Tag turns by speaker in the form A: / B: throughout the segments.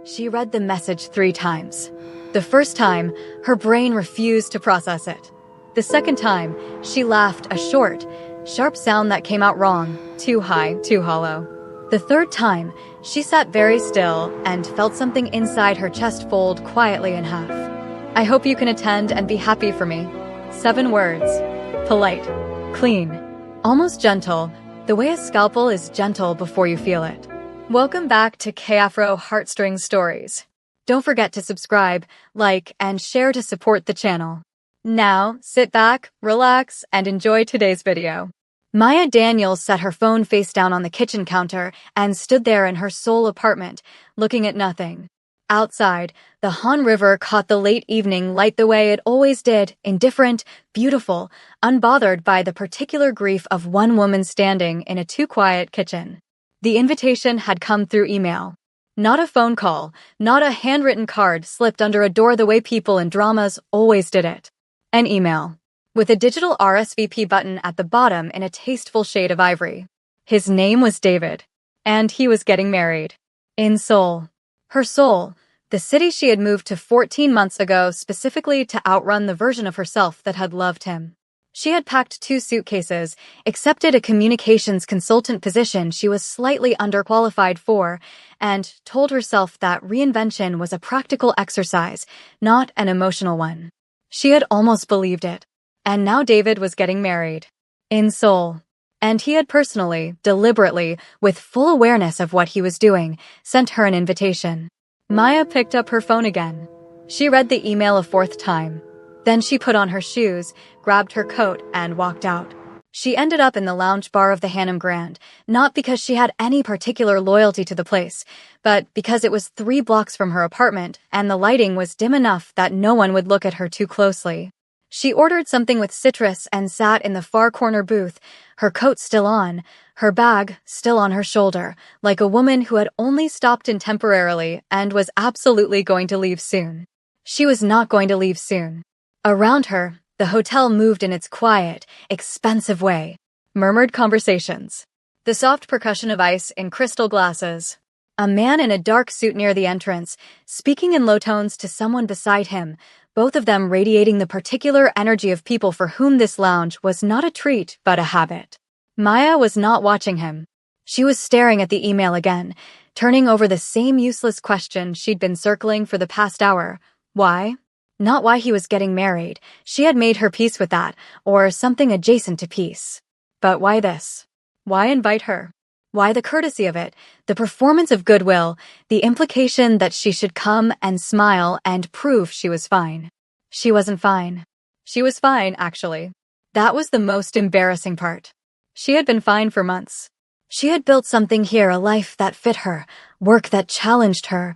A: She read the message 3 times. The first time, her brain refused to process it. The second time, she laughed, a short, sharp sound that came out wrong, too high, too hollow. The third time, she sat very still and felt something inside her chest fold quietly in half. I hope you can attend and be happy for me. 7 words. Polite. Clean. Almost gentle, the way a scalpel is gentle before you feel it. Welcome back to K-Afro Heartstrings Stories. Don't forget to subscribe, like, and share to support the channel. Now, sit back, relax, and enjoy today's video. Maya Daniels set her phone face down on the kitchen counter and stood there in her sole apartment, looking at nothing. Outside, the Han River caught the late evening light the way it always did, indifferent, beautiful, unbothered by the particular grief of one woman standing in a too-quiet kitchen. The invitation had come through email. Not a phone call, not a handwritten card slipped under a door the way people in dramas always did it. An email. With a digital RSVP button at the bottom in a tasteful shade of ivory. His name was David. And he was getting married. In Seoul. Her Seoul, the city she had moved to 14 months ago specifically to outrun the version of herself that had loved him. She had packed 2 suitcases, accepted a communications consultant position she was slightly underqualified for, and told herself that reinvention was a practical exercise, not an emotional one. She had almost believed it. And now David was getting married. In Seoul. And he had personally, deliberately, with full awareness of what he was doing, sent her an invitation. Maya picked up her phone again. She read the email a 4th time. Then she put on her shoes, grabbed her coat, and walked out. She ended up in the lounge bar of the Hannum Grand, not because she had any particular loyalty to the place, but because it was 3 blocks from her apartment and the lighting was dim enough that no one would look at her too closely. She ordered something with citrus and sat in the far corner booth, her coat still on, her bag still on her shoulder, like a woman who had only stopped in temporarily and was absolutely going to leave soon. She was not going to leave soon. Around her, the hotel moved in its quiet, expensive way. Murmured conversations. The soft percussion of ice in crystal glasses. A man in a dark suit near the entrance, speaking in low tones to someone beside him, both of them radiating the particular energy of people for whom this lounge was not a treat but a habit. Maya was not watching him. She was staring at the email again, turning over the same useless question she'd been circling for the past hour. Why? Not why he was getting married. She had made her peace with that, or something adjacent to peace. But why this? Why invite her? Why the courtesy of it, the performance of goodwill, the implication that she should come and smile and prove she was fine? She wasn't fine. She was fine, actually. That was the most embarrassing part. She had been fine for months. She had built something here, a life that fit her, work that challenged her,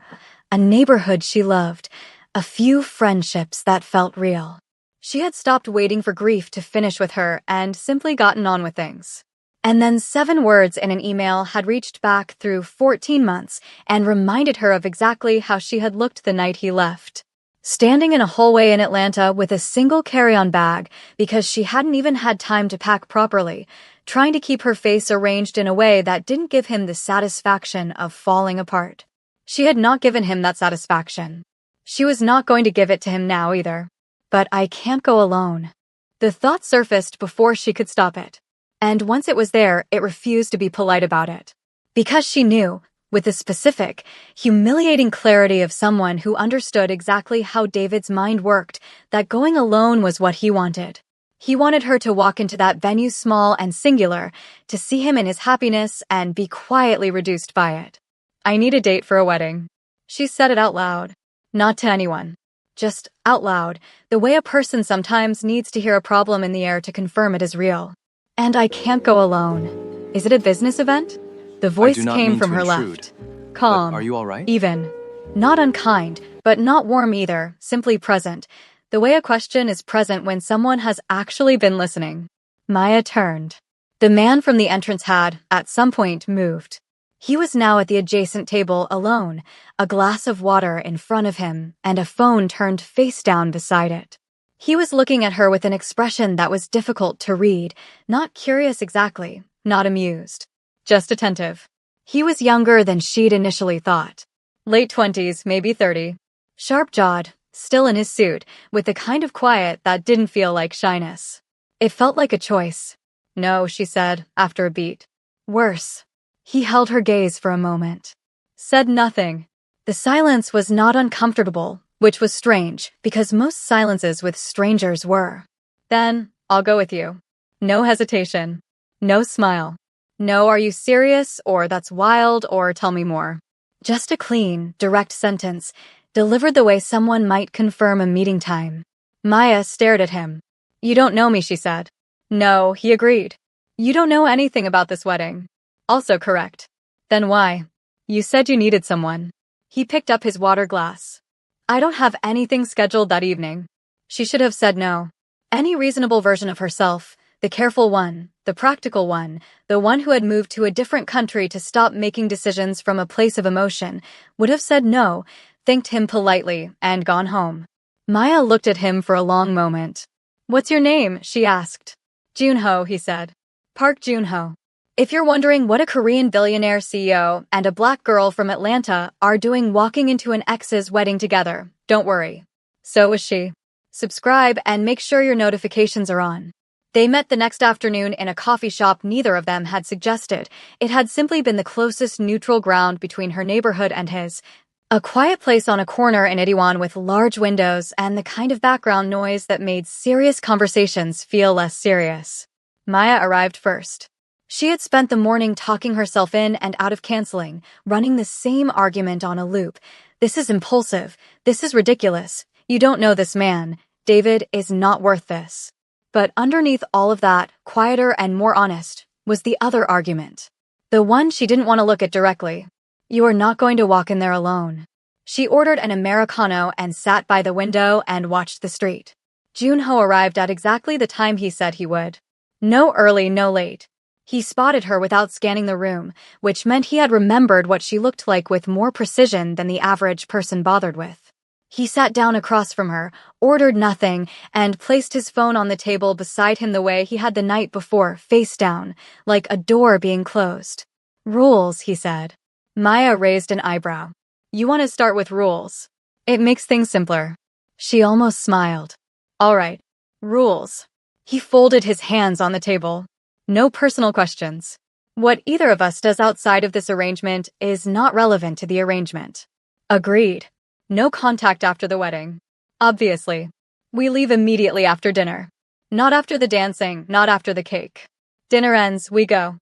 A: a neighborhood she loved, a few friendships that felt real. She had stopped waiting for grief to finish with her and simply gotten on with things. And then 7 words in an email had reached back through 14 months and reminded her of exactly how she had looked the night he left. Standing in a hallway in Atlanta with a single carry-on bag because she hadn't even had time to pack properly, trying to keep her face arranged in a way that didn't give him the satisfaction of falling apart. She had not given him that satisfaction. She was not going to give it to him now either. But I can't go alone. The thought surfaced before she could stop it. And once it was there, it refused to be polite about it. Because she knew, with the specific, humiliating clarity of someone who understood exactly how David's mind worked, that going alone was what he wanted. He wanted her to walk into that venue small and singular, to see him in his happiness and be quietly reduced by it. I need a date for a wedding. She said it out loud. Not to anyone. Just out loud, the way a person sometimes needs to hear a problem in the air to confirm it is real. And I can't go alone. Is it a business event? The voice came from her left. Calm.
B: Are you all right?
A: Even. Not unkind, but not warm either, simply present. The way a question is present when someone has actually been listening. Maya turned. The man from the entrance had, at some point, moved. He was now at the adjacent table alone, a glass of water in front of him, and a phone turned face down beside it. He was looking at her with an expression that was difficult to read, not curious exactly, not amused, just attentive. He was younger than she'd initially thought. Late 20s, maybe 30. Sharp-jawed, still in his suit, with the kind of quiet that didn't feel like shyness. It felt like a choice. No, she said, after a beat. Worse. He held her gaze for a moment. Said nothing. The silence was not uncomfortable, which was strange, because most silences with strangers were. Then, I'll go with you. No hesitation. No smile. No, are you serious, or that's wild, or tell me more. Just a clean, direct sentence, delivered the way someone might confirm a meeting time. Maya stared at him. You don't know me, she said. No, he agreed. You don't know anything about this wedding. Also correct. Then why? You said you needed someone. He picked up his water glass. I don't have anything scheduled that evening. She should have said no. Any reasonable version of herself, the careful one, the practical one, the one who had moved to a different country to stop making decisions from a place of emotion, would have said no, thanked him politely, and gone home. Maya looked at him for a long moment. What's your name? She asked. Junho, he said. Park Junho. If you're wondering what a Korean billionaire CEO and a black girl from Atlanta are doing walking into an ex's wedding together, don't worry. So was she. Subscribe and make sure your notifications are on. They met the next afternoon in a coffee shop neither of them had suggested. It had simply been the closest neutral ground between her neighborhood and his. A quiet place on a corner in Itaewon with large windows and the kind of background noise that made serious conversations feel less serious. Maya arrived first. She had spent the morning talking herself in and out of canceling, running the same argument on a loop. This is impulsive. This is ridiculous. You don't know this man. David is not worth this. But underneath all of that, quieter and more honest, was the other argument. The one she didn't want to look at directly. You are not going to walk in there alone. She ordered an Americano and sat by the window and watched the street. Junho arrived at exactly the time he said he would. No early, no late. He spotted her without scanning the room, which meant he had remembered what she looked like with more precision than the average person bothered with. He sat down across from her, ordered nothing, and placed his phone on the table beside him the way he had the night before, face down, like a door being closed. Rules, he said. Maya raised an eyebrow. You want to start with rules. It makes things simpler. She almost smiled. All right. Rules. He folded his hands on the table. No personal questions. What either of us does outside of this arrangement is not relevant to the arrangement. Agreed. No contact after the wedding. Obviously. We leave immediately after dinner. Not after the dancing, not after the cake. Dinner ends, we go.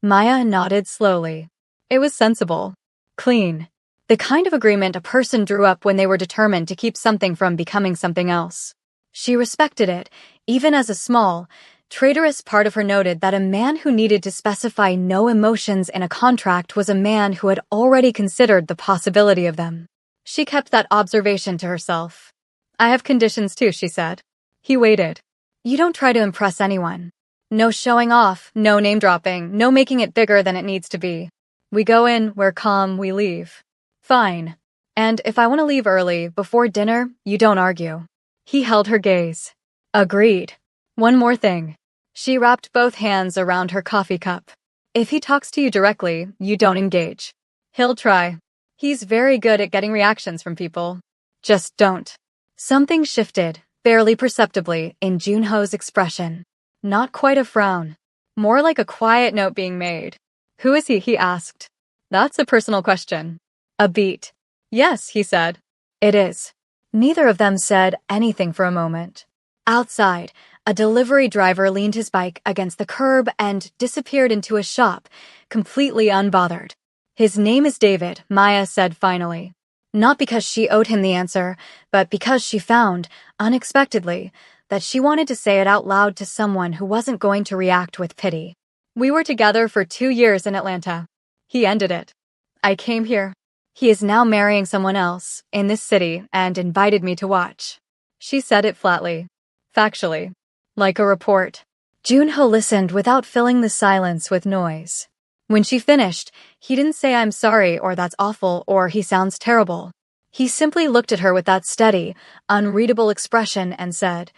A: Maya nodded slowly. It was sensible. Clean. The kind of agreement a person drew up when they were determined to keep something from becoming something else. She respected it, even as a small, traitorous part of her noted that a man who needed to specify no emotions in a contract was a man who had already considered the possibility of them. She kept that observation to herself. I have conditions too, she said. He waited. You don't try to impress anyone. No showing off, no name-dropping, no making it bigger than it needs to be. We go in, we're calm, we leave. Fine. And if I want to leave early, before dinner, you don't argue. He held her gaze. Agreed. One more thing. She wrapped both hands around her coffee cup. If he talks to you directly, you don't engage. He'll try. He's very good at getting reactions from people. Just don't. Something shifted, barely perceptibly, in Junho's expression. Not quite a frown. More like a quiet note being made. Who is he asked. That's a personal question. A beat. Yes, he said. It is. Neither of them said anything for a moment. Outside, a delivery driver leaned his bike against the curb and disappeared into a shop, completely unbothered. His name is David, Maya said finally. Not because she owed him the answer, but because she found, unexpectedly, that she wanted to say it out loud to someone who wasn't going to react with pity. We were together for 2 years in Atlanta. He ended it. I came here. He is now marrying someone else, in this city, and invited me to watch. She said it flatly. Factually. Like a report. Junho listened without filling the silence with noise. When she finished, he didn't say I'm sorry or that's awful or he sounds terrible. He simply looked at her with that steady, unreadable expression and said,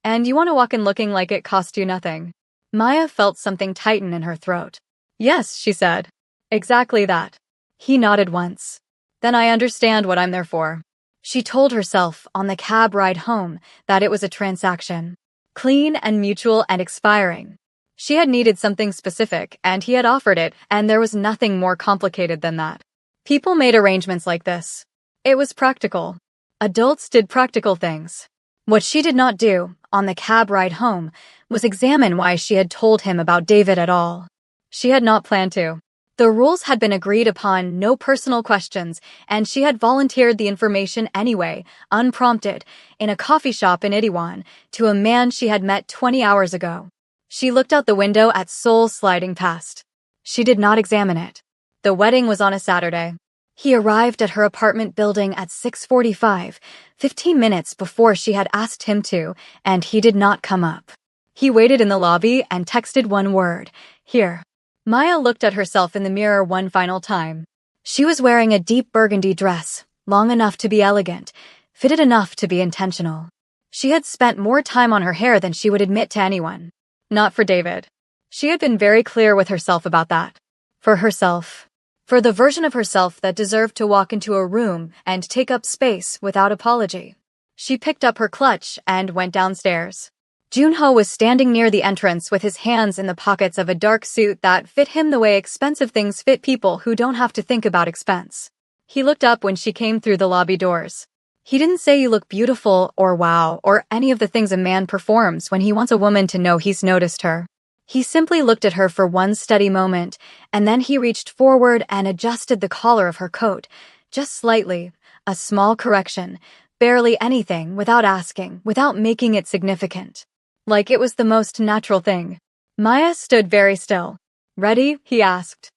A: And you want to walk in looking like it cost you nothing? Maya felt something tighten in her throat. Yes, she said. Exactly that. He nodded once. Then I understand what I'm there for. She told herself on the cab ride home that it was a transaction. Clean and mutual and expiring. She had needed something specific, and he had offered it, and there was nothing more complicated than that. People made arrangements like this. It was practical. Adults did practical things. What she did not do, on the cab ride home, was examine why she had told him about David at all. She had not planned to. The rules had been agreed upon, no personal questions, and she had volunteered the information anyway, unprompted, in a coffee shop in Itiwan, to a man she had met 20 hours ago. She looked out the window at Seoul sliding past. She did not examine it. The wedding was on a Saturday. He arrived at her apartment building at 6:45, 15 minutes before she had asked him to, and he did not come up. He waited in the lobby and texted one word, "Here." Maya looked at herself in the mirror one final time. She was wearing a deep burgundy dress, long enough to be elegant, fitted enough to be intentional. She had spent more time on her hair than she would admit to anyone. Not for David. She had been very clear with herself about that. For herself. For the version of herself that deserved to walk into a room and take up space without apology. She picked up her clutch and went downstairs. Junho was standing near the entrance with his hands in the pockets of a dark suit that fit him the way expensive things fit people who don't have to think about expense. He looked up when she came through the lobby doors. He didn't say you look beautiful or wow or any of the things a man performs when he wants a woman to know he's noticed her. He simply looked at her for one steady moment, and then he reached forward and adjusted the collar of her coat, just slightly, a small correction, barely anything, without asking, without making it significant. Like it was the most natural thing. Maya stood very still. "Ready?" he asked.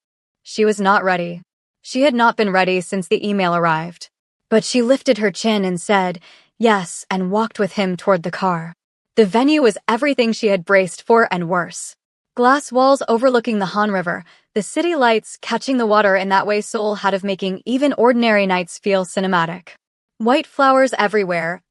A: She was not ready. She had not been ready since the email arrived. But she lifted her chin and said, yes, and walked with him toward the car. The venue was everything she had braced for and worse. Glass walls overlooking the Han River, the city lights catching the water in that way Seoul had of making even ordinary nights feel cinematic. White flowers everywhere,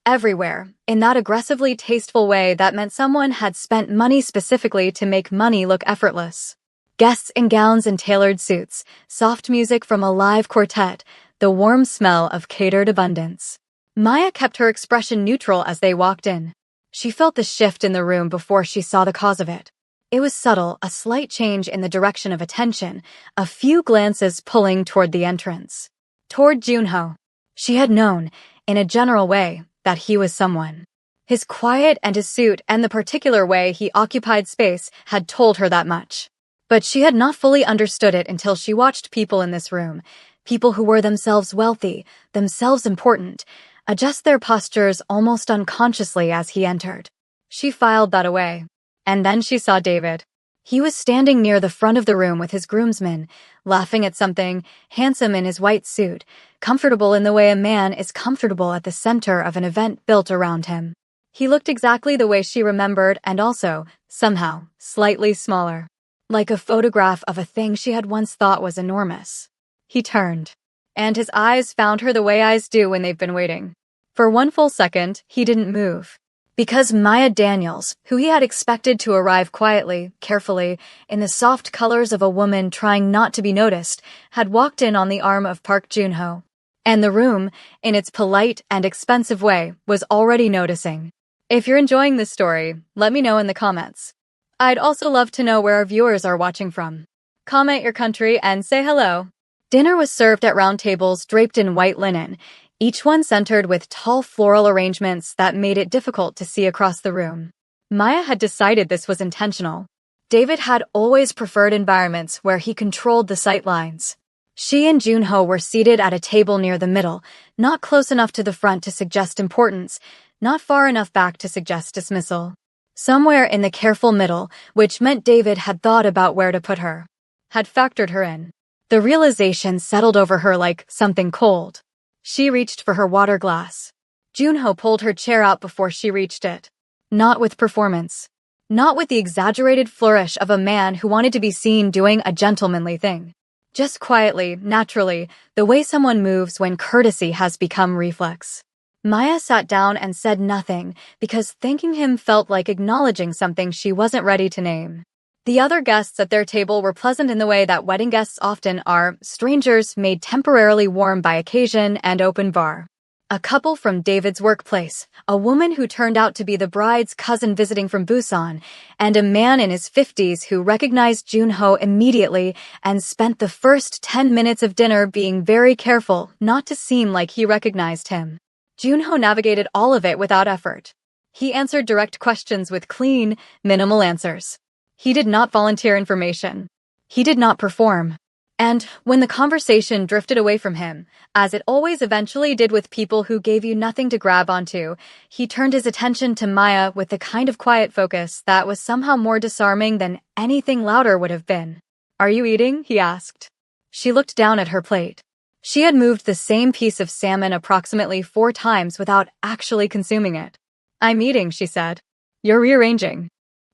A: in that aggressively tasteful way that meant someone had spent money specifically to make money look effortless. Guests in gowns and tailored suits, soft music from a live quartet, the warm smell of catered abundance. Maya kept her expression neutral as they walked in. She felt the shift in the room before she saw the cause of it. It was subtle, a slight change in the direction of attention, a few glances pulling toward the entrance. Toward Junho. She had known, in a general way, that he was someone. His quiet and his suit and the particular way he occupied space had told her that much. But she had not fully understood it until she watched people in this room, people who were themselves wealthy, themselves important, adjust their postures almost unconsciously as he entered. She filed that away. And then she saw David. He was standing near the front of the room with his groomsmen, laughing at something, handsome in his white suit, comfortable in the way a man is comfortable at the center of an event built around him. He looked exactly the way she remembered and also, somehow, slightly smaller. Like a photograph of a thing she had once thought was enormous. He turned. And his eyes found her the way eyes do when they've been waiting. For one full second, he didn't move. Because Maya Daniels, who he had expected to arrive quietly, carefully, in the soft colors of a woman trying not to be noticed, had walked in on the arm of Park Junho. And the room, in its polite and expensive way, was already noticing. If you're enjoying this story, let me know in the comments. I'd also love to know where our viewers are watching from. Comment your country and say hello. Dinner was served at round tables draped in white linen, each one centered with tall floral arrangements that made it difficult to see across the room. Maya had decided this was intentional. David had always preferred environments where he controlled the sight lines. She and Junho were seated at a table near the middle, not close enough to the front to suggest importance, not far enough back to suggest dismissal. Somewhere in the careful middle, which meant David had thought about where to put her. Had factored her in. The realization settled over her like something cold. She reached for her water glass. Junho pulled her chair out before she reached it. Not with performance. Not with the exaggerated flourish of a man who wanted to be seen doing a gentlemanly thing. Just quietly, naturally, the way someone moves when courtesy has become reflex. Maya sat down and said nothing because thanking him felt like acknowledging something she wasn't ready to name. The other guests at their table were pleasant in the way that wedding guests often are, strangers made temporarily warm by occasion and open bar. A couple from David's workplace, a woman who turned out to be the bride's cousin visiting from Busan, and a man in his 50s who recognized Junho immediately and spent the first 10 minutes of dinner being very careful not to seem like he recognized him. Junho navigated all of it without effort. He answered direct questions with clean, minimal answers. He did not volunteer information. He did not perform. And when the conversation drifted away from him, as it always eventually did with people who gave you nothing to grab onto, he turned his attention to Maya with the kind of quiet focus that was somehow more disarming than anything louder would have been. "Are you eating?" he asked. She looked down at her plate. She had moved the same piece of salmon approximately 4 times without actually consuming it. "I'm eating," she said. "You're rearranging."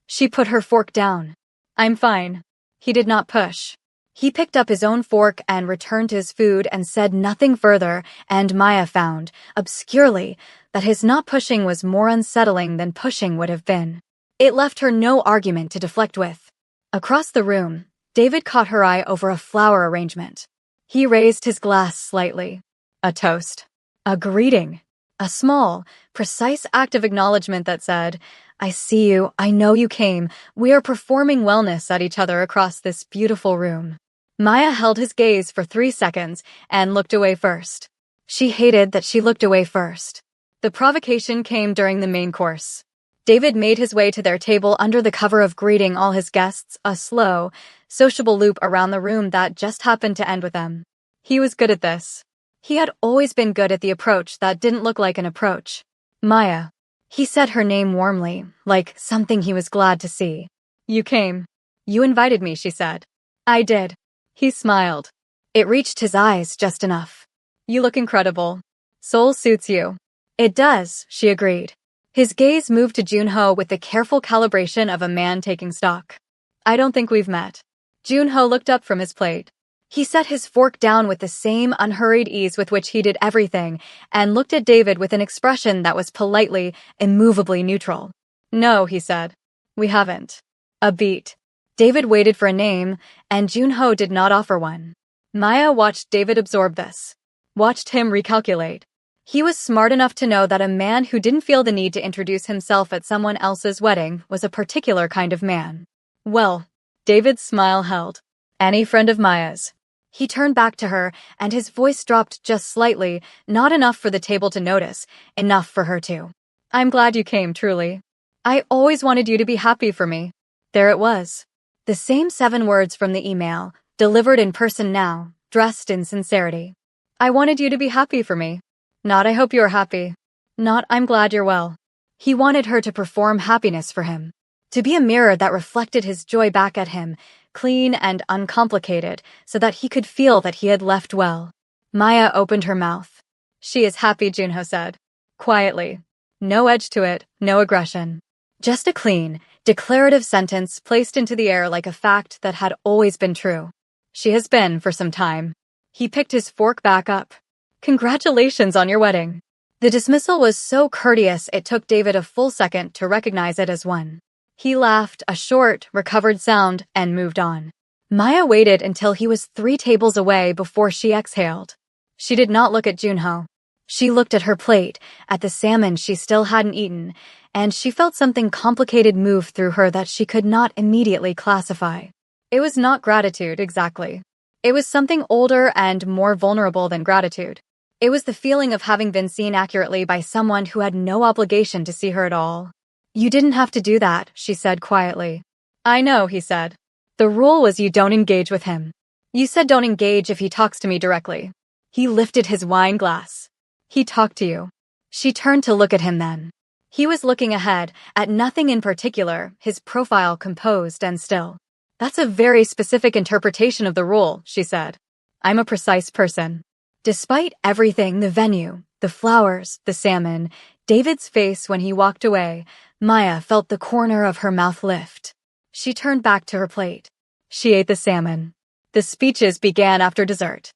A: She put her fork down. "I'm fine." He did not push. He picked up his own fork and returned to his food and said nothing further, and Maya found, obscurely, that his not pushing was more unsettling than pushing would have been. It left her no argument to deflect with. Across the room, David caught her eye over a flower arrangement. He raised his glass slightly. A toast. A greeting. A small, precise act of acknowledgement that said, "I see you, I know you came, we are performing wellness at each other across this beautiful room." Maya held his gaze for 3 seconds and looked away first. She hated that she looked away first. The provocation came during the main course. David made his way to their table under the cover of greeting all his guests, a slow, sociable loop around the room that just happened to end with them. He was good at this. He had always been good at the approach that didn't look like an approach. "Maya." He said her name warmly, like something he was glad to see. "You came. You invited me," she said. "I did." He smiled. It reached his eyes just enough. "You look incredible. Seoul suits you." "It does," she agreed. His gaze moved to Junho with the careful calibration of a man taking stock. "I don't think we've met." Junho looked up from his plate. He set his fork down with the same unhurried ease with which he did everything and looked at David with an expression that was politely, immovably neutral. "No," he said. "We haven't." A beat. David waited for a name, and Junho did not offer one. Maya watched David absorb this. Watched him recalculate. He was smart enough to know that a man who didn't feel the need to introduce himself at someone else's wedding was a particular kind of man. "Well," David's smile held. "Any friend of Maya's?" He turned back to her, and his voice dropped just slightly, not enough for the table to notice, enough for her to. "I'm glad you came, truly. I always wanted you to be happy for me." There it was. The same 7 words from the email, delivered in person now, dressed in sincerity. "I wanted you to be happy for me. Not I hope you're happy. Not I'm glad you're well." He wanted her to perform happiness for him. To be a mirror that reflected his joy back at him, clean and uncomplicated, so that he could feel that he had left well. Maya opened her mouth. "She is happy," Junho said. Quietly. No edge to it, no aggression. Just a clean, declarative sentence placed into the air like a fact that had always been true. "She has been for some time." He picked his fork back up. "Congratulations on your wedding." The dismissal was so courteous it took David a full second to recognize it as one. He laughed, a short, recovered sound, and moved on. Maya waited until he was 3 tables away before she exhaled. She did not look at Junho. She looked at her plate, at the salmon she still hadn't eaten, and she felt something complicated move through her that she could not immediately classify. It was not gratitude, exactly. It was something older and more vulnerable than gratitude. It was the feeling of having been seen accurately by someone who had no obligation to see her at all. "You didn't have to do that," she said quietly. "I know," he said. "The rule was you don't engage with him. You said don't engage if he talks to me directly." He lifted his wine glass. "He talked to you." She turned to look at him then. He was looking ahead, at nothing in particular, his profile composed and still. "That's a very specific interpretation of the rule," she said. "I'm a precise person." Despite everything, the venue, the flowers, the salmon, David's face when he walked away, Maya felt the corner of her mouth lift. She turned back to her plate. She ate the salmon. The speeches began after dessert.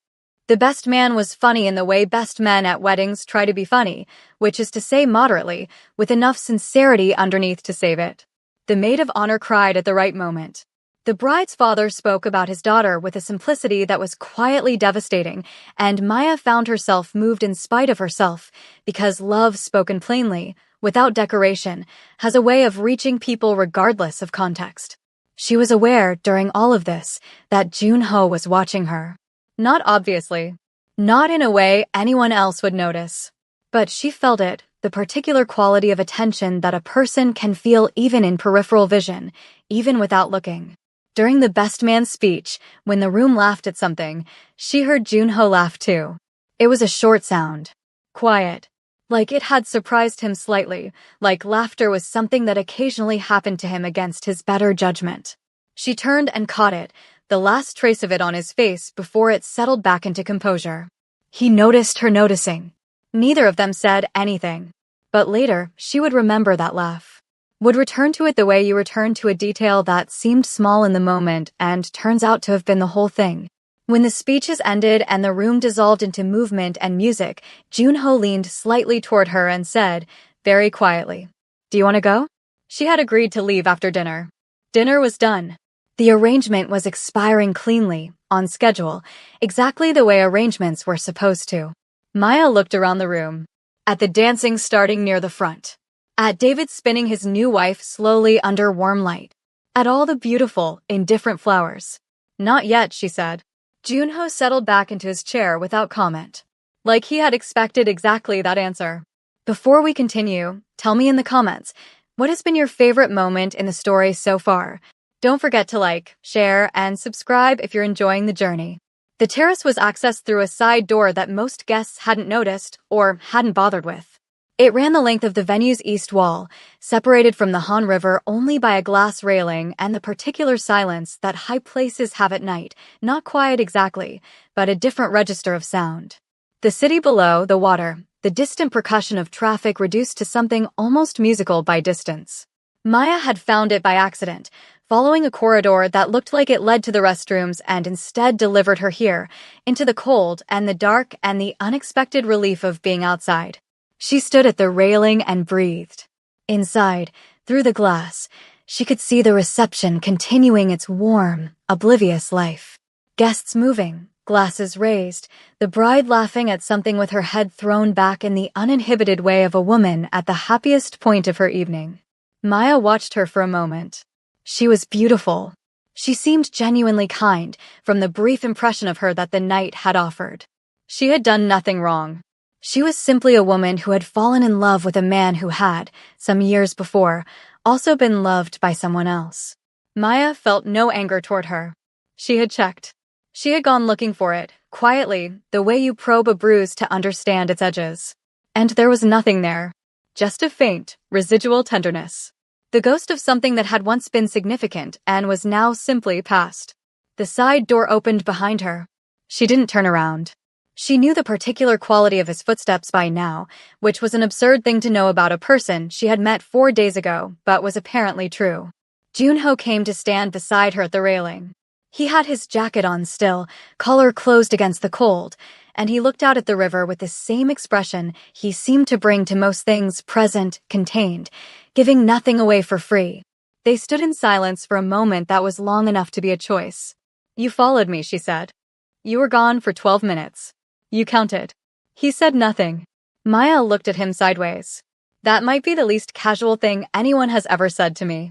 A: The best man was funny in the way best men at weddings try to be funny, which is to say moderately, with enough sincerity underneath to save it. The maid of honor cried at the right moment. The bride's father spoke about his daughter with a simplicity that was quietly devastating, and Maya found herself moved in spite of herself, because love spoken plainly, without decoration, has a way of reaching people regardless of context. She was aware, during all of this, that Junho was watching her. Not obviously. Not in a way anyone else would notice. But she felt it, the particular quality of attention that a person can feel even in peripheral vision, even without looking. During the best man's speech, when the room laughed at something, she heard Junho laugh too. It was a short sound. Quiet. Like it had surprised him slightly, like laughter was something that occasionally happened to him against his better judgment. She turned and caught it, the last trace of it on his face before it settled back into composure. He noticed her noticing. Neither of them said anything. But later, she would remember that laugh. Would return to it the way you return to a detail that seemed small in the moment and turns out to have been the whole thing. When the speeches ended and the room dissolved into movement and music, Junho leaned slightly toward her and said, very quietly, "Do you want to go?" She had agreed to leave after dinner. Dinner was done. The arrangement was expiring cleanly, on schedule, exactly the way arrangements were supposed to. Maya looked around the room. At the dancing starting near the front. At David spinning his new wife slowly under warm light. At all the beautiful, indifferent flowers. Not yet, she said. Junho settled back into his chair without comment. Like he had expected exactly that answer. Before we continue, tell me in the comments, what has been your favorite moment in the story so far? Don't forget to like, share, and subscribe if you're enjoying the journey. The terrace was accessed through a side door that most guests hadn't noticed or hadn't bothered with. It ran the length of the venue's east wall, separated from the Han River only by a glass railing and the particular silence that high places have at night, not quiet exactly, but a different register of sound. The city below, the water, the distant percussion of traffic reduced to something almost musical by distance. Maya had found it by accident, following a corridor that looked like it led to the restrooms and instead delivered her here, into the cold and the dark and the unexpected relief of being outside. She stood at the railing and breathed. Inside, through the glass, she could see the reception continuing its warm, oblivious life. Guests moving, glasses raised, the bride laughing at something with her head thrown back in the uninhibited way of a woman at the happiest point of her evening. Maya watched her for a moment. She was beautiful. She seemed genuinely kind, from the brief impression of her that the night had offered. She had done nothing wrong. She was simply a woman who had fallen in love with a man who had, some years before, also been loved by someone else. Maya felt no anger toward her. She had checked. She had gone looking for it, quietly, the way you probe a bruise to understand its edges. And there was nothing there. Just a faint, residual tenderness. The ghost of something that had once been significant and was now simply past. The side door opened behind her. She didn't turn around. She knew the particular quality of his footsteps by now, which was an absurd thing to know about a person she had met 4 days ago, but was apparently true. Junho came to stand beside her at the railing. He had his jacket on still, collar closed against the cold, and he looked out at the river with the same expression he seemed to bring to most things present, contained, giving nothing away for free. They stood in silence for a moment that was long enough to be a choice. "You followed me," she said. "You were gone for 12 minutes. You counted." He said nothing. Maya looked at him sideways. That might be the least casual thing anyone has ever said to me.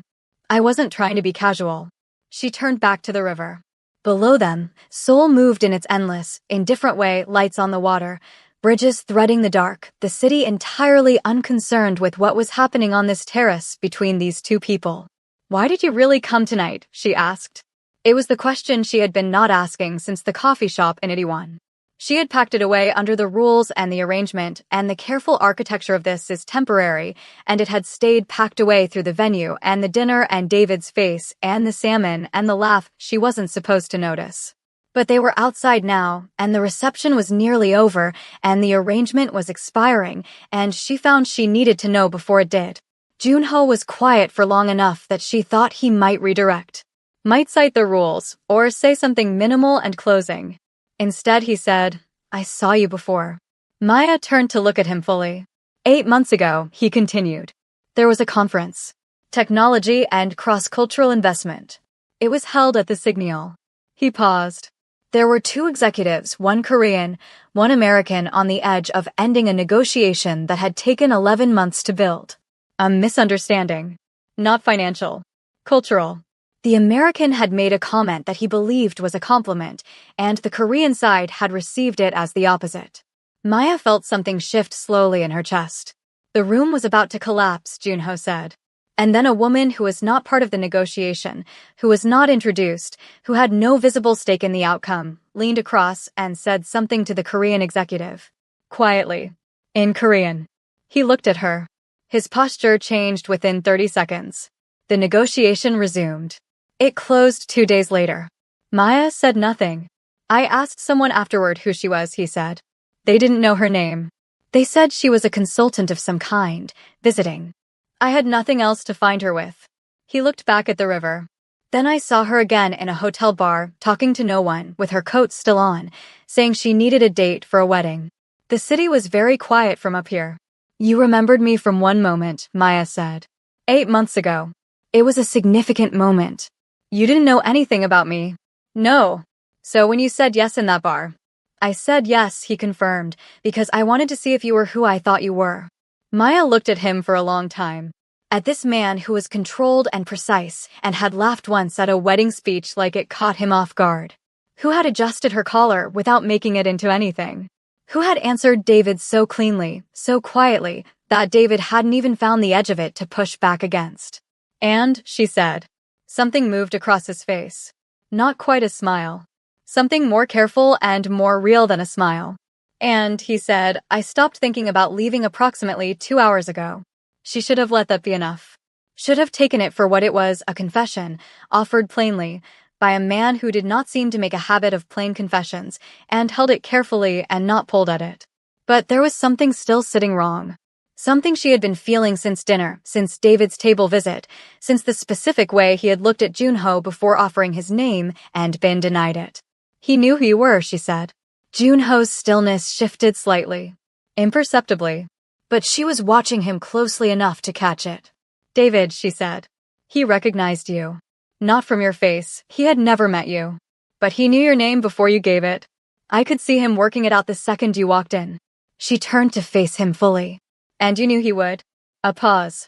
A: I wasn't trying to be casual. She turned back to the river. Below them, Seoul moved in its endless, indifferent way, lights on the water, bridges threading the dark, the city entirely unconcerned with what was happening on this terrace between these two people. "Why did you really come tonight?" she asked. It was the question she had been not asking since the coffee shop in 81. She had packed it away under the rules and the arrangement, and the careful architecture of this is temporary, and it had stayed packed away through the venue and the dinner and David's face and the salmon and the laugh she wasn't supposed to notice. But they were outside now, and the reception was nearly over, and the arrangement was expiring, and she found she needed to know before it did. Junho was quiet for long enough that she thought he might redirect. Might cite the rules, or say something minimal and closing. Instead, he said, "I saw you before." Maya turned to look at him fully. 8 months ago, he continued. There was a conference. Technology and cross-cultural investment. It was held at the Signal. He paused. There were 2 executives, one Korean, one American, on the edge of ending a negotiation that had taken 11 months to build. A misunderstanding. Not financial. Cultural. The American had made a comment that he believed was a compliment, and the Korean side had received it as the opposite. Maya felt something shift slowly in her chest. The room was about to collapse, Junho said. And then a woman who was not part of the negotiation, who was not introduced, who had no visible stake in the outcome, leaned across and said something to the Korean executive. Quietly. In Korean. He looked at her. His posture changed within 30 seconds. The negotiation resumed. It closed 2 days later. Maya said nothing. I asked someone afterward who she was, he said. They didn't know her name. They said she was a consultant of some kind, visiting. I had nothing else to find her with. He looked back at the river. Then I saw her again in a hotel bar, talking to no one, with her coat still on, saying she needed a date for a wedding. The city was very quiet from up here. You remembered me from one moment, Maya said. 8 months ago. It was a significant moment. You didn't know anything about me. No. So when you said yes in that bar. I said yes, he confirmed, because I wanted to see if you were who I thought you were. Maya looked at him for a long time. At this man who was controlled and precise and had laughed once at a wedding speech like it caught him off guard. Who had adjusted her collar without making it into anything? Who had answered David so cleanly, so quietly, that David hadn't even found the edge of it to push back against? And, she said. Something moved across his face. Not quite a smile. Something more careful and more real than a smile. And, he said, I stopped thinking about leaving approximately 2 hours ago. She should have let that be enough. Should have taken it for what it was, a confession, offered plainly, by a man who did not seem to make a habit of plain confessions, and held it carefully and not pulled at it. But there was something still sitting wrong. Something she had been feeling since dinner, since David's table visit, since the specific way he had looked at Junho before offering his name and been denied it. He knew who you were, she said. Junho's stillness shifted slightly, imperceptibly, but she was watching him closely enough to catch it. David, she said. He recognized you. Not from your face, he had never met you. But he knew your name before you gave it. I could see him working it out the second you walked in. She turned to face him fully. And you knew he would? A pause.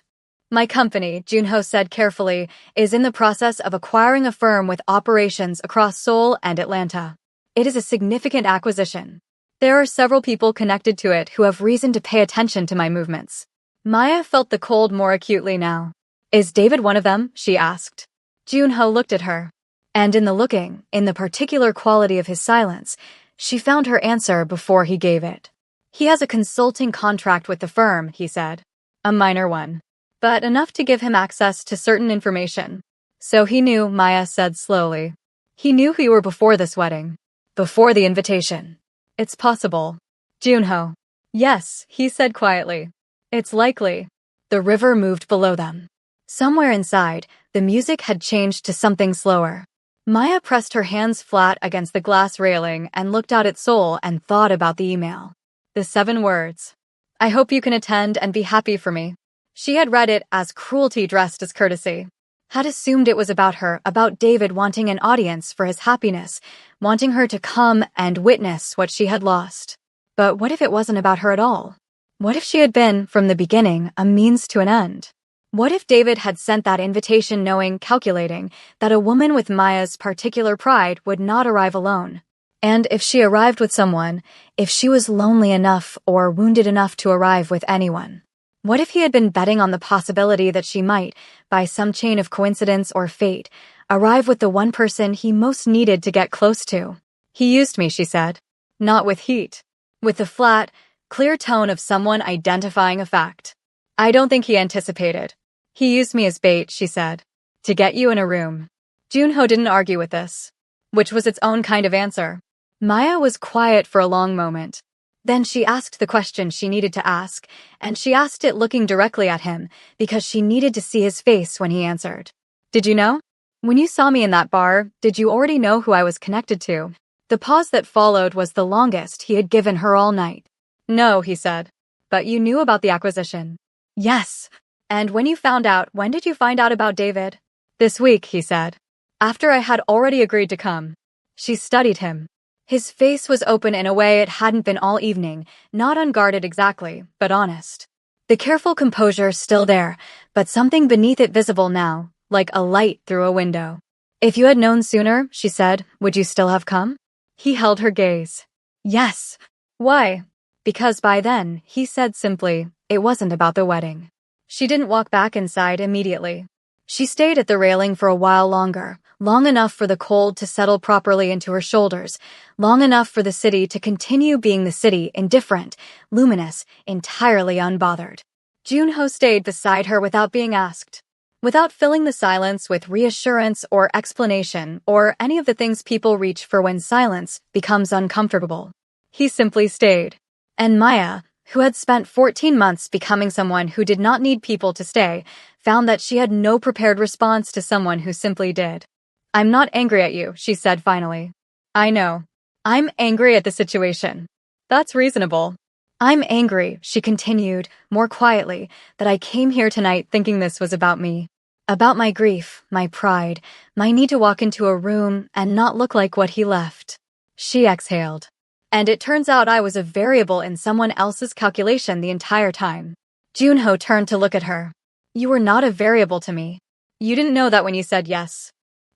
A: My company, Junho said carefully, is in the process of acquiring a firm with operations across Seoul and Atlanta. It is a significant acquisition. There are several people connected to it who have reason to pay attention to my movements. Maya felt the cold more acutely now. Is David one of them? She asked. Junho looked at her. And in the looking, in the particular quality of his silence, she found her answer before he gave it. He has a consulting contract with the firm, he said. A minor one. But enough to give him access to certain information. So he knew, Maya said slowly. He knew who you were before this wedding. Before the invitation. It's possible. Junho. Yes, he said quietly. It's likely. The river moved below them. Somewhere inside, the music had changed to something slower. Maya pressed her hands flat against the glass railing and looked out at Seoul and thought about the email. The 7 words. I hope you can attend and be happy for me. She had read it as cruelty dressed as courtesy. Had assumed it was about her, about David wanting an audience for his happiness, wanting her to come and witness what she had lost. But what if it wasn't about her at all? What if she had been, from the beginning, a means to an end? What if David had sent that invitation knowing, calculating, that a woman with Maya's particular pride would not arrive alone? And if she arrived with someone, if she was lonely enough or wounded enough to arrive with anyone? What if he had been betting on the possibility that she might, by some chain of coincidence or fate, arrive with the one person he most needed to get close to? He used me, she said. Not with heat. With the flat, clear tone of someone identifying a fact. I don't think he anticipated. He used me as bait, she said. To get you in a room. Junho didn't argue with this. Which was its own kind of answer. Maya was quiet for a long moment. Then she asked the question she needed to ask, and she asked it looking directly at him, because she needed to see his face when he answered. Did you know? When you saw me in that bar, did you already know who I was connected to? The pause that followed was the longest he had given her all night. No, he said. But you knew about the acquisition. Yes. And when you found out, when did you find out about David? This week, he said. After I had already agreed to come. She studied him. His face was open in a way it hadn't been all evening, not unguarded exactly, but honest. The careful composure still there, but something beneath it visible now, like a light through a window. If you had known sooner, she said, would you still have come? He held her gaze. Yes. Why? Because by then, he said simply, it wasn't about the wedding. She didn't walk back inside immediately. She stayed at the railing for a while longer, long enough for the cold to settle properly into her shoulders, long enough for the city to continue being the city, indifferent, luminous, entirely unbothered. Junho stayed beside her without being asked, without filling the silence with reassurance or explanation or any of the things people reach for when silence becomes uncomfortable. He simply stayed. And Maya, who had spent 14 months becoming someone who did not need people to stay, found that she had no prepared response to someone who simply did. I'm not angry at you, she said finally. I know. I'm angry at the situation. That's reasonable. I'm angry, she continued, more quietly, that I came here tonight thinking this was about me. About my grief, my pride, my need to walk into a room and not look like what he left. She exhaled. And it turns out I was a variable in someone else's calculation the entire time. Junho turned to look at her. You were not a variable to me. You didn't know that when you said yes.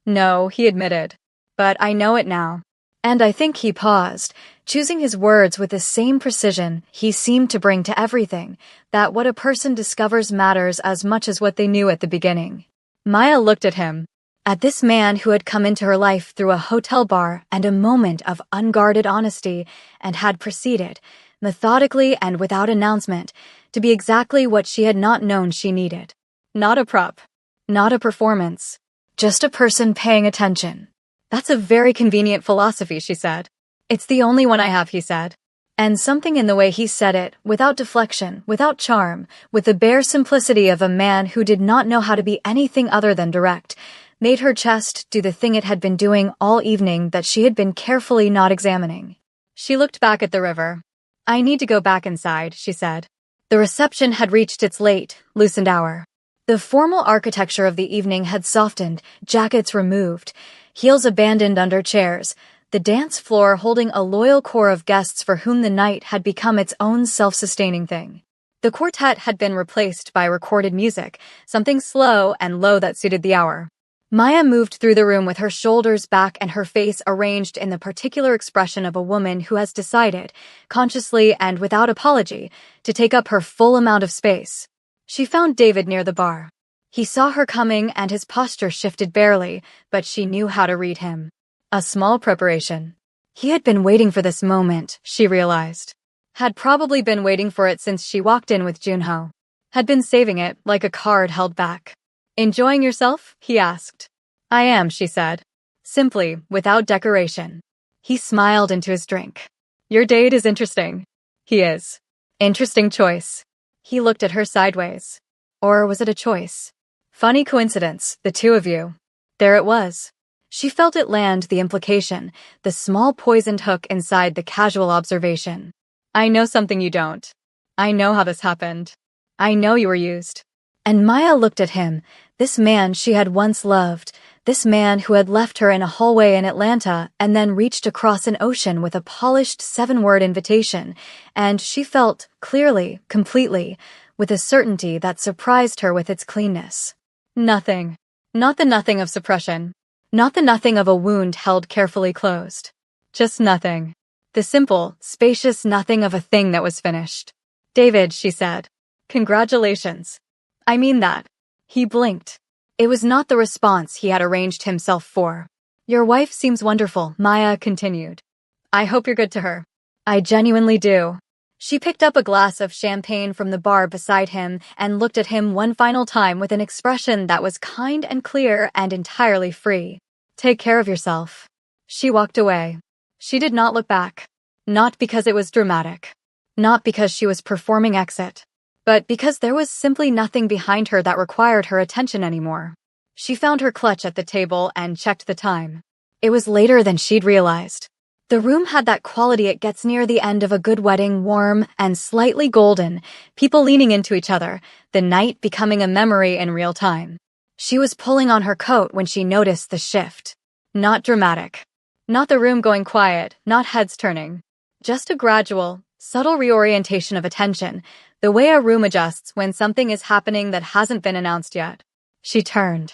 A: No, he admitted. But I know it now. And I think he paused, choosing his words with the same precision he seemed to bring to everything, that what a person discovers matters as much as what they knew at the beginning. Maya looked at him. At this man who had come into her life through a hotel bar and a moment of unguarded honesty and had proceeded, methodically and without announcement, to be exactly what she had not known she needed. Not a prop. Not a performance. Just a person paying attention. That's a very convenient philosophy, she said. It's the only one I have, he said. And something in the way he said it, without deflection, without charm, with the bare simplicity of a man who did not know how to be anything other than direct, made her chest do the thing it had been doing all evening that she had been carefully not examining. She looked back at the river. I need to go back inside, she said. The reception had reached its late, loosened hour. The formal architecture of the evening had softened, jackets removed, heels abandoned under chairs, the dance floor holding a loyal core of guests for whom the night had become its own self-sustaining thing. The quartet had been replaced by recorded music, something slow and low that suited the hour. Maya moved through the room with her shoulders back and her face arranged in the particular expression of a woman who has decided, consciously and without apology, to take up her full amount of space. She found David near the bar. He saw her coming and his posture shifted barely, but she knew how to read him. A small preparation. He had been waiting for this moment, she realized. Had probably been waiting for it since she walked in with Junho. Had been saving it, like a card held back. Enjoying yourself? He asked. I am, she said. Simply, without decoration. He smiled into his drink. Your date is interesting. He is. Interesting choice. He looked at her sideways. Or was it a choice? Funny coincidence, the two of you. There it was. She felt it land the implication, the small poisoned hook inside the casual observation. I know something you don't. I know how this happened. I know you were used. And Maya looked at him, this man she had once loved, this man who had left her in a hallway in Atlanta and then reached across an ocean with a polished 7-word invitation, and she felt, clearly, completely, with a certainty that surprised her with its cleanness. Nothing. Not the nothing of suppression. Not the nothing of a wound held carefully closed. Just nothing. The simple, spacious nothing of a thing that was finished. David, she said. Congratulations. I mean that. He blinked. It was not the response he had arranged himself for. Your wife seems wonderful, Maya continued. I hope you're good to her. I genuinely do. She picked up a glass of champagne from the bar beside him and looked at him one final time with an expression that was kind and clear and entirely free. Take care of yourself. She walked away. She did not look back. Not because it was dramatic. Not because she was performing exit. But because there was simply nothing behind her that required her attention anymore. She found her clutch at the table and checked the time. It was later than she'd realized. The room had that quality it gets near the end of a good wedding, warm and slightly golden, people leaning into each other, the night becoming a memory in real time. She was pulling on her coat when she noticed the shift. Not dramatic. Not the room going quiet, not heads turning. Just a gradual, subtle reorientation of attention, the way a room adjusts when something is happening that hasn't been announced yet. She turned.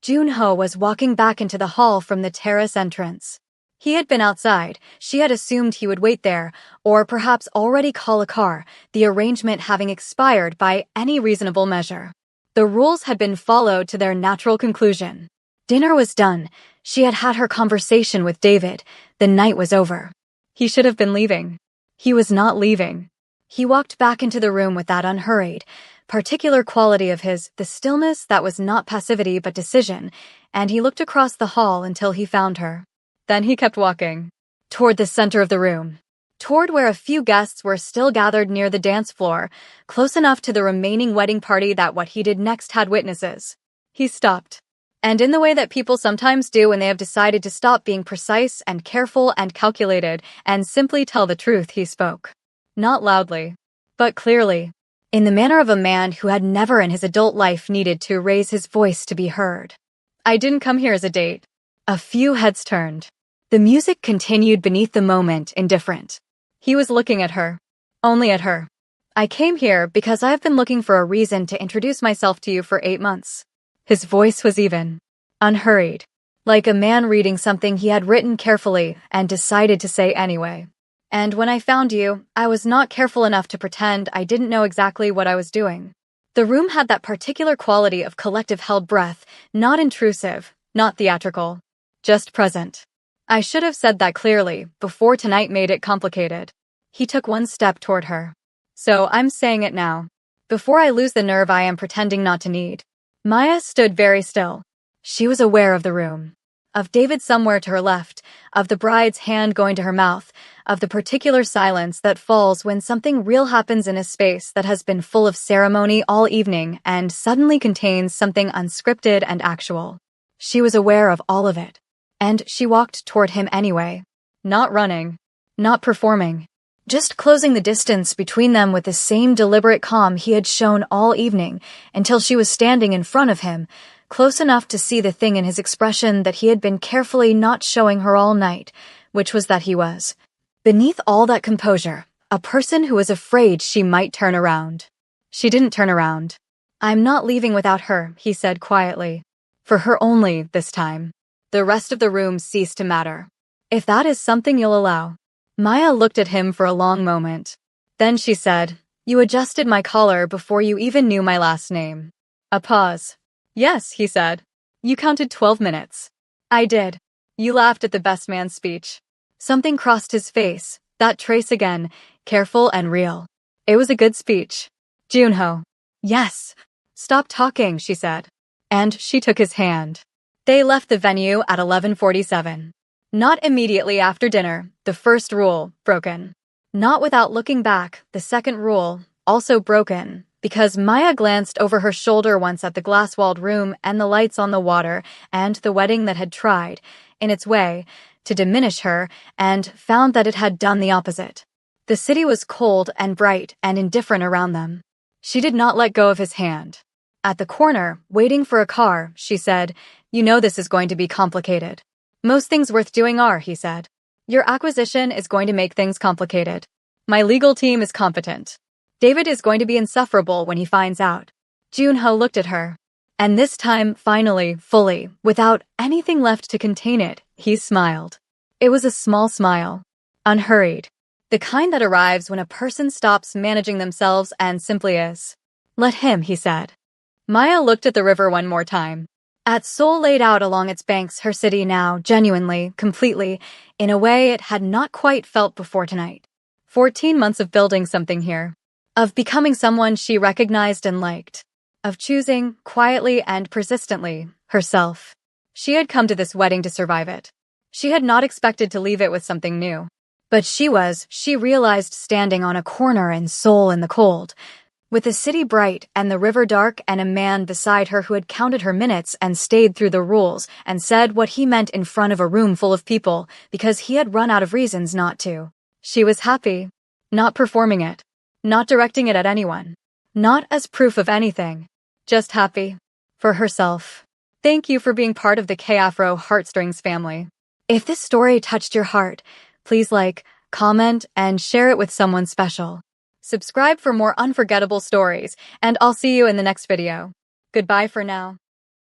A: Junho was walking back into the hall from the terrace entrance. He had been outside. She had assumed he would wait there, or perhaps already call a car, the arrangement having expired by any reasonable measure. The rules had been followed to their natural conclusion. Dinner was done. She had had her conversation with David. The night was over. He should have been leaving. He was not leaving. He walked back into the room with that unhurried, particular quality of his, the stillness that was not passivity but decision, and he looked across the hall until he found her. Then he kept walking. Toward the center of the room. Toward where a few guests were still gathered near the dance floor, close enough to the remaining wedding party that what he did next had witnesses. He stopped. And in the way that people sometimes do when they have decided to stop being precise and careful and calculated and simply tell the truth, he spoke. Not loudly, but clearly. In the manner of a man who had never in his adult life needed to raise his voice to be heard. I didn't come here as a date. A few heads turned. The music continued beneath the moment, indifferent. He was looking at her. Only at her. I came here because I have been looking for a reason to introduce myself to you for 8 months. His voice was even. Unhurried. Like a man reading something he had written carefully and decided to say anyway. And when I found you, I was not careful enough to pretend I didn't know exactly what I was doing. The room had that particular quality of collective held breath, not intrusive, not theatrical. Just present. I should have said that clearly, before tonight made it complicated. He took one step toward her. So I'm saying it now. Before I lose the nerve I am pretending not to need. Maya stood very still. She was aware of the room. Of David somewhere to her left, of the bride's hand going to her mouth, of the particular silence that falls when something real happens in a space that has been full of ceremony all evening and suddenly contains something unscripted and actual. She was aware of all of it. And she walked toward him anyway. Not running. Not performing. Just closing the distance between them with the same deliberate calm he had shown all evening until she was standing in front of him, close enough to see the thing in his expression that he had been carefully not showing her all night, which was that he was, beneath all that composure, a person who was afraid she might turn around. She didn't turn around. I'm not leaving without her, he said quietly. For her only, this time. The rest of the room ceased to matter. If that is something you'll allow. Maya looked at him for a long moment. Then she said, You adjusted my collar before you even knew my last name. A pause. Yes, he said. You counted 12 minutes. I did. You laughed at the best man's speech. Something crossed his face, that trace again, careful and real. It was a good speech. Junho. Yes. Stop talking, she said. And she took his hand. They left the venue at 11:47. Not immediately after dinner, the first rule, broken. Not without looking back, the second rule, also broken, because Maya glanced over her shoulder once at the glass-walled room and the lights on the water and the wedding that had tried, in its way, to diminish her, and found that it had done the opposite. The city was cold and bright and indifferent around them. She did not let go of his hand. At the corner, waiting for a car, she said, You know this is going to be complicated. Most things worth doing are, he said. Your acquisition is going to make things complicated. My legal team is competent. David is going to be insufferable when he finds out. Junho looked at her. And this time, finally, fully, without anything left to contain it, he smiled. It was a small smile. Unhurried. The kind that arrives when a person stops managing themselves and simply is. Let him, he said. Maya looked at the river one more time. At Seoul laid out along its banks her city now, genuinely, completely, in a way it had not quite felt before tonight. 14 months of building something here. Of becoming someone she recognized and liked. Of choosing, quietly and persistently, herself. She had come to this wedding to survive it. She had not expected to leave it with something new. But she realized standing on a corner in Seoul in the cold, with the city bright and the river dark and a man beside her who had counted her minutes and stayed through the rules and said what he meant in front of a room full of people because he had run out of reasons not to. She was happy. Not performing it. Not directing it at anyone. Not as proof of anything. Just happy. for herself. Thank you for being part of the K-Afro Heartstrings family. If this story touched your heart, please like, comment, and share it with someone special. Subscribe for more unforgettable stories, and I'll see you in the next video. Goodbye for now.